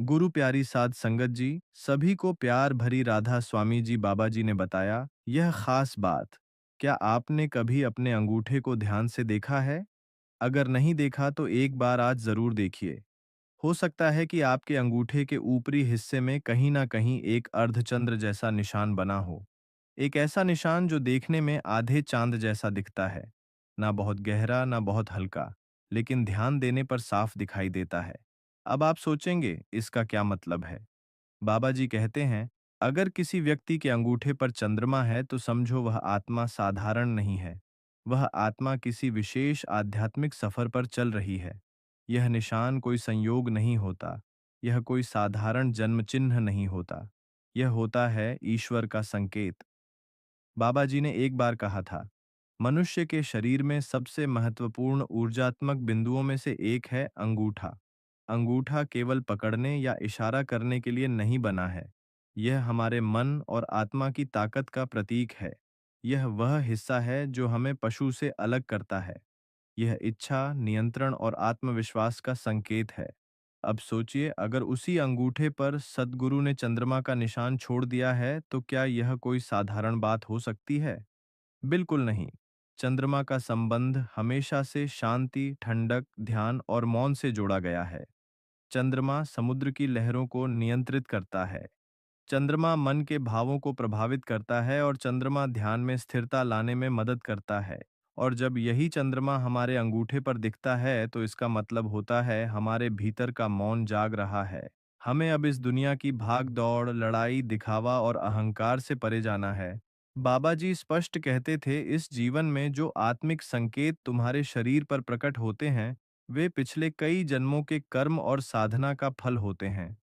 गुरु प्यारी साध संगत जी, सभी को प्यार भरी राधा स्वामी जी बाबा जी ने बताया यह खास बात। क्या आपने कभी अपने अंगूठे को ध्यान से देखा है? अगर नहीं देखा तो एक बार आज जरूर देखिए। हो सकता है कि आपके अंगूठे के ऊपरी हिस्से में कहीं ना कहीं एक अर्धचंद्र जैसा निशान बना हो। एक ऐसा निशान जो देखने में आधे चांद जैसा दिखता है। ना बहुत गहरा ना बहुत हल्का, लेकिन ध्यान देने पर साफ दिखाई देता है। अब आप सोचेंगे इसका क्या मतलब है। बाबा जी कहते हैं, अगर किसी व्यक्ति के अंगूठे पर चंद्रमा है तो समझो वह आत्मा साधारण नहीं है। वह आत्मा किसी विशेष आध्यात्मिक सफर पर चल रही है। यह निशान कोई संयोग नहीं होता। यह कोई साधारण जन्म चिन्ह नहीं होता। यह होता है ईश्वर का संकेत। बाबा जी ने एक बार कहा था, मनुष्य के शरीर में सबसे महत्वपूर्ण ऊर्जात्मक बिंदुओं में से एक है अंगूठा। अंगूठा केवल पकड़ने या इशारा करने के लिए नहीं बना है। यह हमारे मन और आत्मा की ताकत का प्रतीक है। यह वह हिस्सा है जो हमें पशु से अलग करता है। यह इच्छा, नियंत्रण और आत्मविश्वास का संकेत है। अब सोचिए, अगर उसी अंगूठे पर सद्गुरु ने चंद्रमा का निशान छोड़ दिया है तो क्या यह कोई साधारण बात हो सकती है? बिल्कुल नहीं। चंद्रमा का संबंध हमेशा से शांति, ठंडक, ध्यान और मौन से जोड़ा गया है। चंद्रमा समुद्र की लहरों को नियंत्रित करता है। चंद्रमा मन के भावों को प्रभावित करता है और चंद्रमा ध्यान में स्थिरता लाने में मदद करता है। और जब यही चंद्रमा हमारे अंगूठे पर दिखता है तो इसका मतलब होता है हमारे भीतर का मौन जाग रहा है। हमें अब इस दुनिया की भाग दौड़, लड़ाई, दिखावा और अहंकार से परे जाना है। बाबा जी स्पष्ट कहते थे, इस जीवन में जो आत्मिक संकेत तुम्हारे शरीर पर प्रकट होते हैं वे पिछले कई जन्मों के कर्म और साधना का फल होते हैं।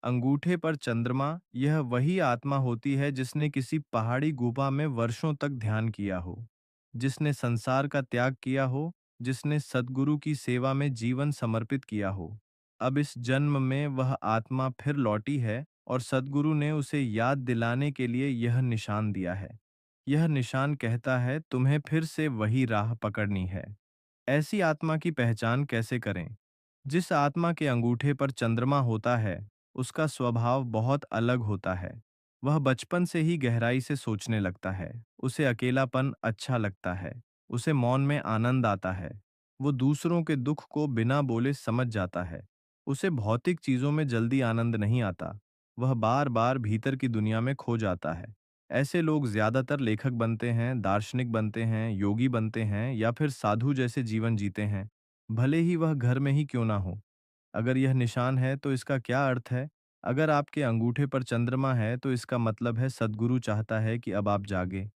अंगूठे पर चंद्रमा यह वही आत्मा होती है जिसने किसी पहाड़ी गुफा में वर्षों तक ध्यान किया हो, जिसने संसार का त्याग किया हो, जिसने सद्गुरु की सेवा में जीवन समर्पित किया हो। अब इस जन्म में वह आत्मा फिर लौटी है और सद्गुरु ने उसे याद दिलाने के लिए यह निशान दिया है। यह निशान कहता है तुम्हें फिर से वही राह पकड़नी है। ऐसी आत्मा की पहचान कैसे करें? जिस आत्मा के अंगूठे पर चंद्रमा होता है, उसका स्वभाव बहुत अलग होता है। वह बचपन से ही गहराई से सोचने लगता है। उसे अकेलापन अच्छा लगता है। उसे मौन में आनंद आता है। वो दूसरों के दुख को बिना बोले समझ जाता है। उसे भौतिक चीजों में जल्दी आनंद नहीं आता। वह बार बार भीतर की दुनिया में खो जाता है। ऐसे लोग ज्यादातर लेखक बनते हैं, दार्शनिक बनते हैं, योगी बनते हैं या फिर साधु जैसे जीवन जीते हैं, भले ही वह घर में ही क्यों ना हो। अगर यह निशान है तो इसका क्या अर्थ है? अगर आपके अंगूठे पर चंद्रमा है तो इसका मतलब है सद्गुरु चाहता है कि अब आप जागे।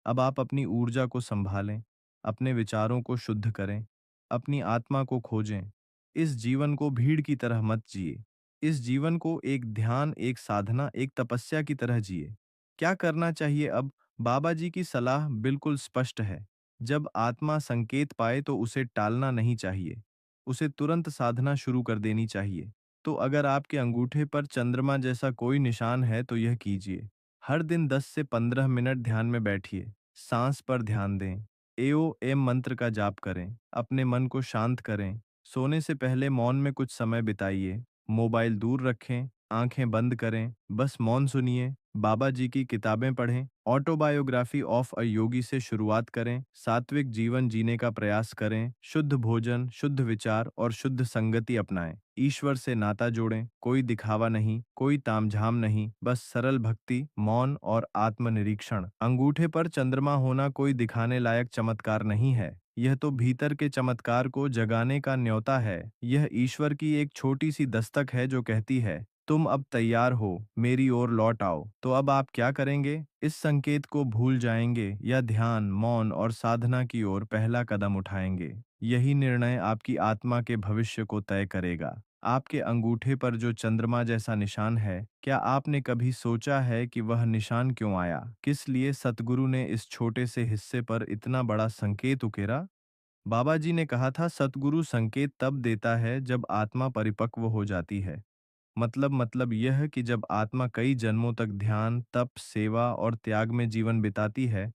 अब आप अपनी ऊर्जा को संभालें, अपने विचारों को शुद्ध करें, अपनी आत्मा को खोजें। इस जीवन को भीड़ की तरह मत जिए। इस जीवन को एक ध्यान, एक साधना, एक तपस्या की तरह जिए। क्या करना चाहिए अब? बाबा जी की सलाह बिल्कुल स्पष्ट है। जब आत्मा संकेत पाए तो उसे टालना नहीं चाहिए। उसे तुरंत साधना शुरू कर देनी चाहिए। तो अगर आपके अंगूठे पर चंद्रमा जैसा कोई निशान है तो यह कीजिए। हर दिन 10 से 15 मिनट ध्यान में बैठिए। सांस पर ध्यान दें। एओ एम मंत्र का जाप करें। अपने मन को शांत करें। सोने से पहले मौन में कुछ समय बिताइए। मोबाइल दूर रखें। आंखें बंद करें। बस मौन सुनिए। बाबा जी की किताबें पढ़ें। ऑटोबायोग्राफी ऑफ अ योगी से शुरुआत करें। सात्विक जीवन जीने का प्रयास करें। शुद्ध भोजन, शुद्ध विचार और शुद्ध संगति अपनाएं। ईश्वर से नाता जोड़ें। कोई दिखावा नहीं, कोई तामझाम नहीं, बस सरल भक्ति, मौन और आत्मनिरीक्षण। अंगूठे पर चंद्रमा होना कोई दिखाने लायक चमत्कार नहीं है। यह तो भीतर के चमत्कार को जगाने का न्योता है। यह ईश्वर की एक छोटी सी दस्तक है जो कहती है, तुम अब तैयार हो, मेरी ओर लौट आओ। तो अब आप क्या करेंगे? इस संकेत को भूल जाएंगे या ध्यान, मौन और साधना की ओर पहला कदम उठाएंगे? यही निर्णय आपकी आत्मा के भविष्य को तय करेगा। आपके अंगूठे पर जो चंद्रमा जैसा निशान है, क्या आपने कभी सोचा है कि वह निशान क्यों आया? किस लिए सतगुरु ने इस छोटे से हिस्से पर इतना बड़ा संकेत उकेरा? बाबा जी ने कहा था, सतगुरु संकेत तब देता है जब आत्मा परिपक्व हो जाती है। मतलब यह कि जब आत्मा कई जन्मों तक ध्यान, तप, सेवा और त्याग में जीवन बिताती है,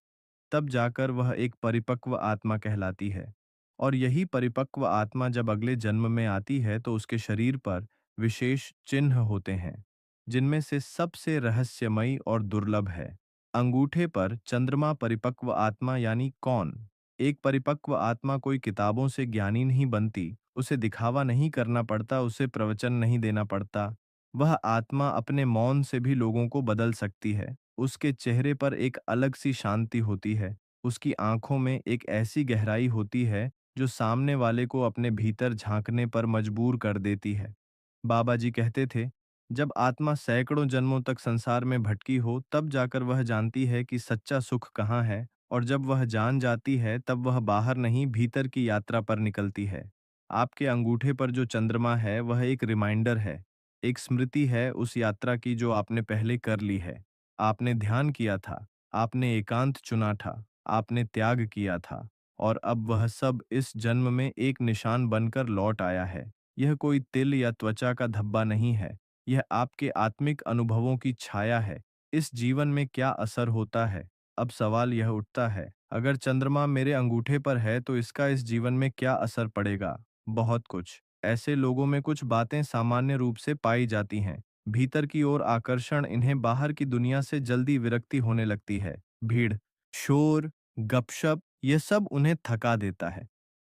तब जाकर वह एक परिपक्व आत्मा कहलाती है। और यही परिपक्व आत्मा जब अगले जन्म में आती है तो उसके शरीर पर विशेष चिन्ह होते हैं, जिनमें से सबसे रहस्यमयी और दुर्लभ है अंगूठे पर चंद्रमा। परिपक्व आत्मा यानी कौन? एक परिपक्व आत्मा कोई किताबों से ज्ञानी नहीं बनती, उसे दिखावा नहीं करना पड़ता, उसे प्रवचन नहीं देना पड़ता। वह आत्मा अपने मौन से भी लोगों को बदल सकती है। उसके चेहरे पर एक अलग सी शांति होती है, उसकी आंखों में एक ऐसी गहराई होती है जो सामने वाले को अपने भीतर झांकने पर मजबूर कर देती है। बाबा जी कहते थे, जब आत्मा सैकड़ों जन्मों तक संसार में भटकी हो, तब जाकर वह जानती है कि सच्चा सुख कहाँ है, और जब वह जान जाती है, तब वह बाहर नहीं, भीतर की यात्रा पर निकलती है। आपके अंगूठे पर जो चंद्रमा है, वह एक रिमाइंडर है, एक स्मृति है उस यात्रा की जो आपने पहले कर ली है। आपने ध्यान किया था, आपने एकांत चुना था, आपने त्याग किया था, और अब वह सब इस जन्म में एक निशान बनकर लौट आया है। यह कोई तिल या त्वचा का धब्बा नहीं है, यह आपके आत्मिक अनुभवों की छाया है। इस जीवन में क्या असर होता है? अब सवाल यह उठता है, अगर चंद्रमा मेरे अंगूठे पर है तो इसका इस जीवन में क्या असर पड़ेगा? बहुत कुछ। ऐसे लोगों में कुछ बातें सामान्य रूप से पाई जाती हैं। भीतर की ओर आकर्षण, इन्हें बाहर की दुनिया से जल्दी विरक्ति होने लगती है। भीड़, शोर, गपशप, यह सब उन्हें थका देता है।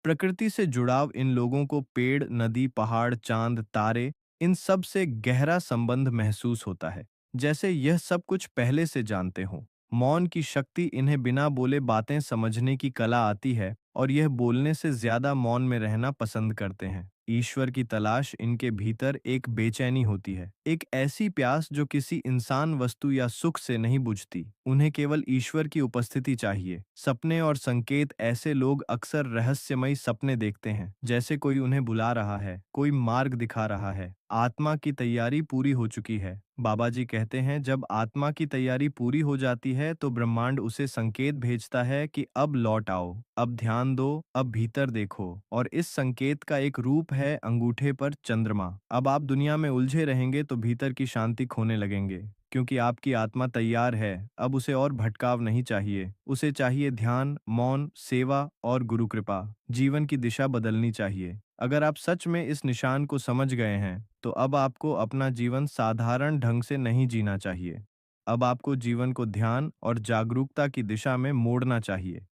प्रकृति से जुड़ाव, इन लोगों को पेड़, नदी, पहाड़, चांद, तारे, इन सब से गहरा संबंध महसूस होता है, जैसे यह सब कुछ पहले से जानते हों। मौन की शक्ति, इन्हें बिना बोले बातें समझने की कला आती है, और यह बोलने से ज्यादा मौन में रहना पसंद करते हैं। ईश्वर की तलाश, इनके भीतर एक बेचैनी होती है, एक ऐसी प्यास जो किसी इंसान, वस्तु या सुख से नहीं बुझती। उन्हें केवल ईश्वर की उपस्थिति चाहिए। सपने और संकेत, ऐसे लोग अक्सर रहस्यमयी सपने देखते हैं, जैसे कोई उन्हें बुला रहा है, कोई मार्ग दिखा रहा है। आत्मा की तैयारी पूरी हो चुकी है। बाबा जी कहते हैं, जब आत्मा की तैयारी पूरी हो जाती है तो ब्रह्मांड उसे संकेत भेजता है कि अब लौट आओ, अब ध्यान दो, अब भीतर देखो। और इस संकेत का एक रूप है अंगूठे पर चंद्रमा। अब आप दुनिया में उलझे रहेंगे तो भीतर की शांति खोने लगेंगे, क्योंकि आपकी आत्मा तैयार है। अब उसे और भटकाव नहीं चाहिए, उसे चाहिए ध्यान, मौन, सेवा और गुरु कृपा। जीवन की दिशा बदलनी चाहिए। अगर आप सच में इस निशान को समझ गए हैं, तो अब आपको अपना जीवन साधारण ढंग से नहीं जीना चाहिए। अब आपको जीवन को ध्यान और जागरूकता की दिशा में मोड़ना चाहिए।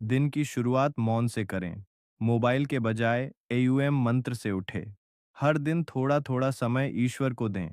दिन की शुरुआत मौन से करें। मोबाइल के बजाय एयूएम मंत्र से उठे। हर दिन थोड़ा थोड़ा समय ईश्वर को दें।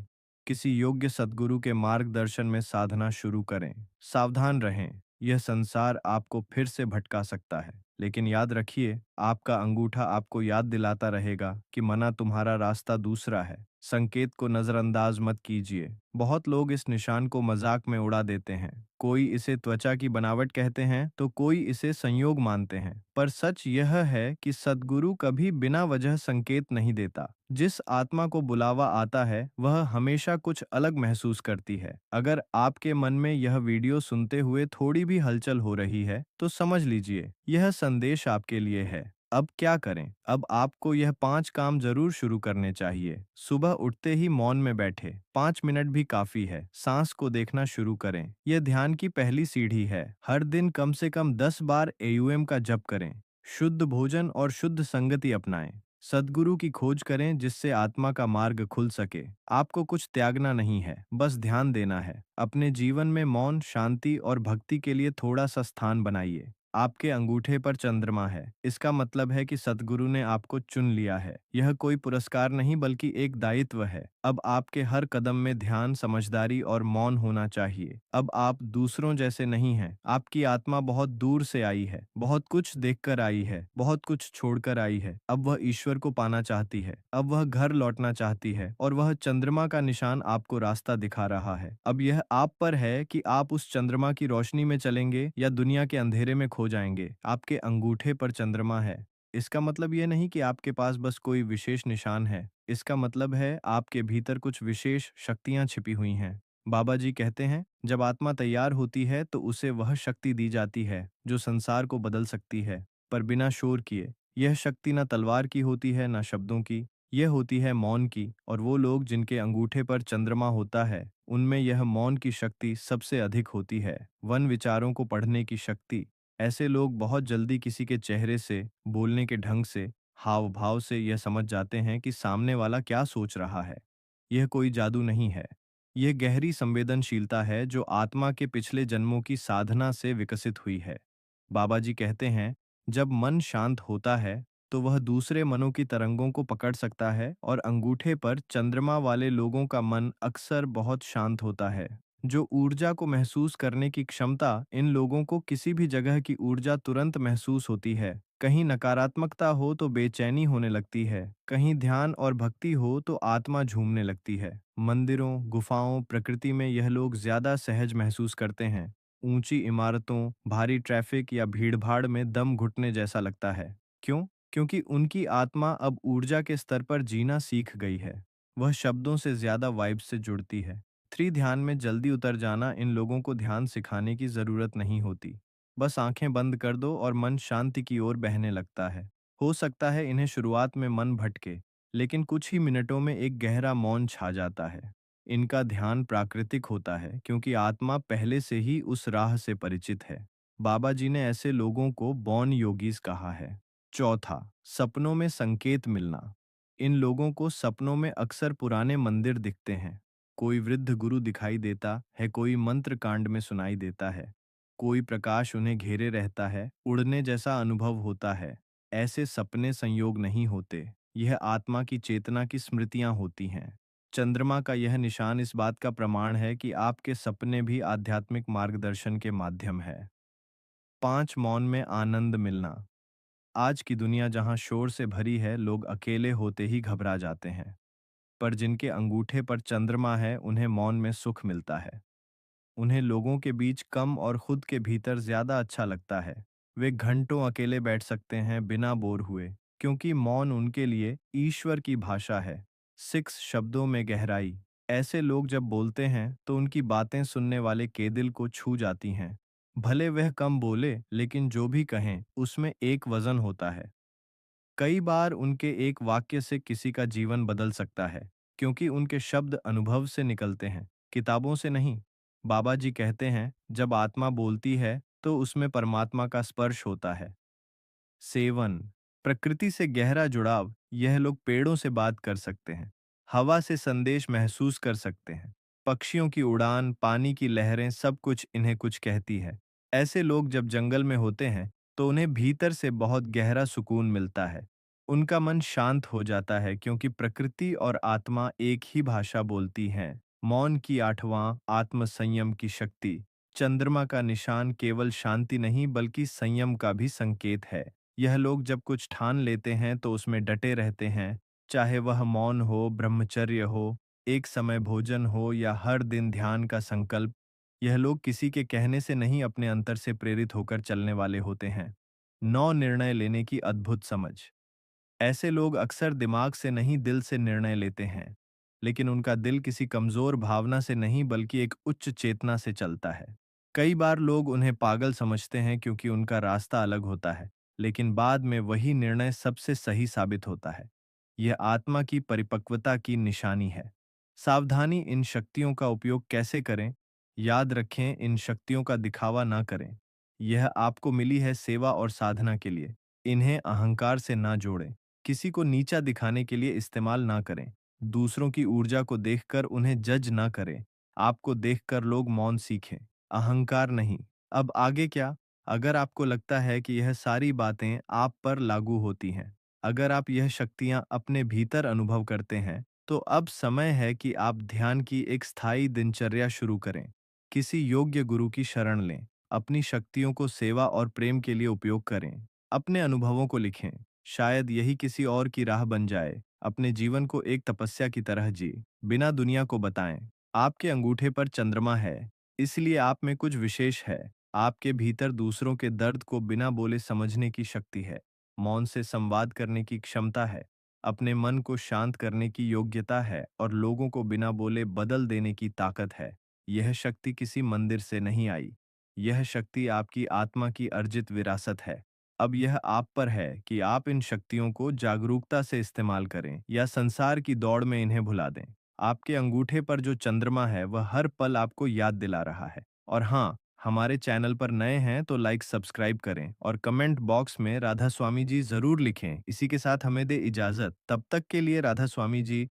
किसी योग्य सद्गुरु के मार्गदर्शन में साधना शुरू करें। सावधान रहें, यह संसार आपको फिर से भटका सकता है, लेकिन याद रखिए, आपका अंगूठा आपको याद दिलाता रहेगा कि मना तुम्हारा रास्ता दूसरा है। संकेत को नजरअंदाज मत कीजिए। बहुत लोग इस निशान को मजाक में उड़ा देते हैं। कोई इसे त्वचा की बनावट कहते हैं तो कोई इसे संयोग मानते हैं, पर सच यह है कि सद्गुरु कभी बिना वजह संकेत नहीं देता। जिस आत्मा को बुलावा आता है, वह हमेशा कुछ अलग महसूस करती है। अगर आपके मन में यह वीडियो सुनते हुए थोड़ी भी हलचल हो रही है, तो समझ लीजिए, यह संदेश आपके लिए है। अब क्या करें? अब आपको यह 5 काम जरूर शुरू करने चाहिए। सुबह उठते ही मौन में बैठे, 5 मिनट भी काफी है। सांस को देखना शुरू करें, यह ध्यान की पहली सीढ़ी है। हर दिन कम से कम 10 बार एयूएम का जप करें। शुद्ध भोजन और शुद्ध संगति अपनाएं। सद्गुरु की खोज करें, जिससे आत्मा का मार्ग खुल सके। आपको कुछ त्यागना नहीं है, बस ध्यान देना है। अपने जीवन में मौन, शांति और भक्ति के लिए थोड़ा सा स्थान बनाइए। आपके अंगूठे पर चंद्रमा है, इसका मतलब है कि सद्गुरु ने आपको चुन लिया है। यह कोई पुरस्कार नहीं, बल्कि एक दायित्व है। अब आपके हर कदम में ध्यान, समझदारी और मौन होना चाहिए। अब आप दूसरों जैसे नहीं हैं। आपकी आत्मा बहुत दूर से आई है, बहुत कुछ देखकर आई है, बहुत कुछ छोड़कर आई है। अब वह ईश्वर को पाना चाहती है, अब वह घर लौटना चाहती है, और वह चंद्रमा का निशान आपको रास्ता दिखा रहा है। अब यह आप पर है कि आप उस चंद्रमा की रोशनी में चलेंगे या दुनिया के अंधेरे में खो जाएंगे। आपके अंगूठे पर चंद्रमा है, इसका मतलब यह नहीं कि आपके पास बस कोई विशेष निशान है। इसका मतलब है आपके भीतर कुछ विशेष शक्तियां छिपी हुई हैं। बाबा जी कहते हैं, जब आत्मा तैयार होती है तो उसे वह शक्ति दी जाती है जो संसार को बदल सकती है, पर बिना शोर किए। यह शक्ति न तलवार की होती है, न शब्दों की। यह होती है मौन की, और वो लोग जिनके अंगूठे पर चंद्रमा होता है, उनमें यह मौन की शक्ति सबसे अधिक होती है। वन विचारों को पढ़ने की शक्ति। ऐसे लोग बहुत जल्दी किसी के चेहरे से, बोलने के ढंग से, हाव भाव से यह समझ जाते हैं कि सामने वाला क्या सोच रहा है। यह कोई जादू नहीं है। यह गहरी संवेदनशीलता है जो आत्मा के पिछले जन्मों की साधना से विकसित हुई है। बाबा जी कहते हैं, जब मन शांत होता है, तो वह दूसरे मनों की तरंगों को पकड़ सकता है और अंगूठे पर चंद्रमा वाले लोगों का मन अक्सर बहुत शांत होता है। जो ऊर्जा को महसूस करने की क्षमता, इन लोगों को किसी भी जगह की ऊर्जा तुरंत महसूस होती है। कहीं नकारात्मकता हो तो बेचैनी होने लगती है, कहीं ध्यान और भक्ति हो तो आत्मा झूमने लगती है। मंदिरों, गुफाओं, प्रकृति में यह लोग ज्यादा सहज महसूस करते हैं। ऊंची इमारतों, भारी ट्रैफिक या भीड़भाड़ में दम घुटने जैसा लगता है। क्यों? क्योंकि उनकी आत्मा अब ऊर्जा के स्तर पर जीना सीख गई है। वह शब्दों से ज्यादा वाइब से जुड़ती है। थ्री ध्यान में जल्दी उतर जाना, इन लोगों को ध्यान सिखाने की जरूरत नहीं होती। बस आंखें बंद कर दो और मन शांति की ओर बहने लगता है। हो सकता है इन्हें शुरुआत में मन भटके, लेकिन कुछ ही मिनटों में एक गहरा मौन छा जाता है। इनका ध्यान प्राकृतिक होता है क्योंकि आत्मा पहले से ही उस राह से परिचित है। बाबा जी ने ऐसे लोगों को बॉर्न योगीज कहा है। चौथा, सपनों में संकेत मिलना। इन लोगों को सपनों में अक्सर पुराने मंदिर दिखते हैं। कोई वृद्ध गुरु दिखाई देता है, कोई मंत्र कांड में सुनाई देता है, कोई प्रकाश उन्हें घेरे रहता है, उड़ने जैसा अनुभव होता है। ऐसे सपने संयोग नहीं होते, यह आत्मा की चेतना की स्मृतियां होती हैं। चंद्रमा का यह निशान इस बात का प्रमाण है कि आपके सपने भी आध्यात्मिक मार्गदर्शन के माध्यम है। पांच, मौन में आनंद मिलना। आज की दुनिया जहां शोर से भरी है, लोग अकेले होते ही घबरा जाते हैं। पर जिनके अंगूठे पर चंद्रमा है, उन्हें मौन में सुख मिलता है। उन्हें लोगों के बीच कम और खुद के भीतर ज्यादा अच्छा लगता है। वे घंटों अकेले बैठ सकते हैं बिना बोर हुए, क्योंकि मौन उनके लिए ईश्वर की भाषा है। सिक्स, शब्दों में गहराई। ऐसे लोग जब बोलते हैं तो उनकी बातें सुनने वाले के दिल को छू जाती हैं। भले वह कम बोले, लेकिन जो भी कहें उसमें एक वजन होता है। कई बार उनके एक वाक्य से किसी का जीवन बदल सकता है, क्योंकि उनके शब्द अनुभव से निकलते हैं, किताबों से नहीं। बाबा जी कहते हैं, जब आत्मा बोलती है तो उसमें परमात्मा का स्पर्श होता है। सेवन, प्रकृति से गहरा जुड़ाव। यह लोग पेड़ों से बात कर सकते हैं, हवा से संदेश महसूस कर सकते हैं। पक्षियों की उड़ान, पानी की लहरें, सब कुछ इन्हें कुछ कहती है। ऐसे लोग जब जंगल में होते हैं तो उन्हें भीतर से बहुत गहरा सुकून मिलता है। उनका मन शांत हो जाता है क्योंकि प्रकृति और आत्मा एक ही भाषा बोलती हैं। मौन की आठवां, आत्म संयम की शक्ति। चंद्रमा का निशान केवल शांति नहीं बल्कि संयम का भी संकेत है। यह लोग जब कुछ ठान लेते हैं तो उसमें डटे रहते हैं, चाहे वह मौन हो, ब्रह्मचर्य हो, एक समय भोजन हो या हर दिन ध्यान का संकल्प। यह लोग किसी के कहने से नहीं, अपने अंतर से प्रेरित होकर चलने वाले होते हैं। नौ, निर्णय लेने की अद्भुत समझ। ऐसे लोग अक्सर दिमाग से नहीं, दिल से निर्णय लेते हैं, लेकिन उनका दिल किसी कमजोर भावना से नहीं बल्कि एक उच्च चेतना से चलता है। कई बार लोग उन्हें पागल समझते हैं क्योंकि उनका रास्ता अलग होता है, लेकिन बाद में वही निर्णय सबसे सही साबित होता है। यह आत्मा की परिपक्वता की निशानी है। सावधानी, इन शक्तियों का उपयोग कैसे करें? याद रखें, इन शक्तियों का दिखावा ना करें। यह आपको मिली है सेवा और साधना के लिए। इन्हें अहंकार से ना जोड़ें। किसी को नीचा दिखाने के लिए इस्तेमाल ना करें। दूसरों की ऊर्जा को देखकर उन्हें जज ना करें। आपको देखकर लोग मौन सीखें, अहंकार नहीं। अब आगे क्या? अगर आपको लगता है कि यह सारी बातें आप पर लागू होती हैं, अगर आप यह शक्तियां अपने भीतर अनुभव करते हैं, तो अब समय है कि आप ध्यान की एक स्थायी दिनचर्या शुरू करें। किसी योग्य गुरु की शरण लें। अपनी शक्तियों को सेवा और प्रेम के लिए उपयोग करें। अपने अनुभवों को लिखें। शायद यही किसी और की राह बन जाए। अपने जीवन को एक तपस्या की तरह जी, बिना दुनिया को बताएं। आपके अंगूठे पर चंद्रमा है, इसलिए आप में कुछ विशेष है। आपके भीतर दूसरों के दर्द को बिना बोले समझने की शक्ति है। मौन से संवाद करने की क्षमता है। अपने मन को शांत करने की योग्यता है और लोगों को बिना बोले बदल देने की ताकत है। यह शक्ति किसी मंदिर से नहीं आई। यह शक्ति आपकी आत्मा की अर्जित विरासत है। अब यह आप पर है कि आप इन शक्तियों को जागरूकता से इस्तेमाल करें या संसार की दौड़ में इन्हें भुला दें। आपके अंगूठे पर जो चंद्रमा है वह हर पल आपको याद दिला रहा है। और हाँ, हमारे चैनल पर नए हैं तो लाइक सब्सक्राइब करें और कमेंट बॉक्स में राधा स्वामी जी जरूर लिखें। इसी के साथ हमें दे इजाजत, तब तक के लिए राधा स्वामी जी।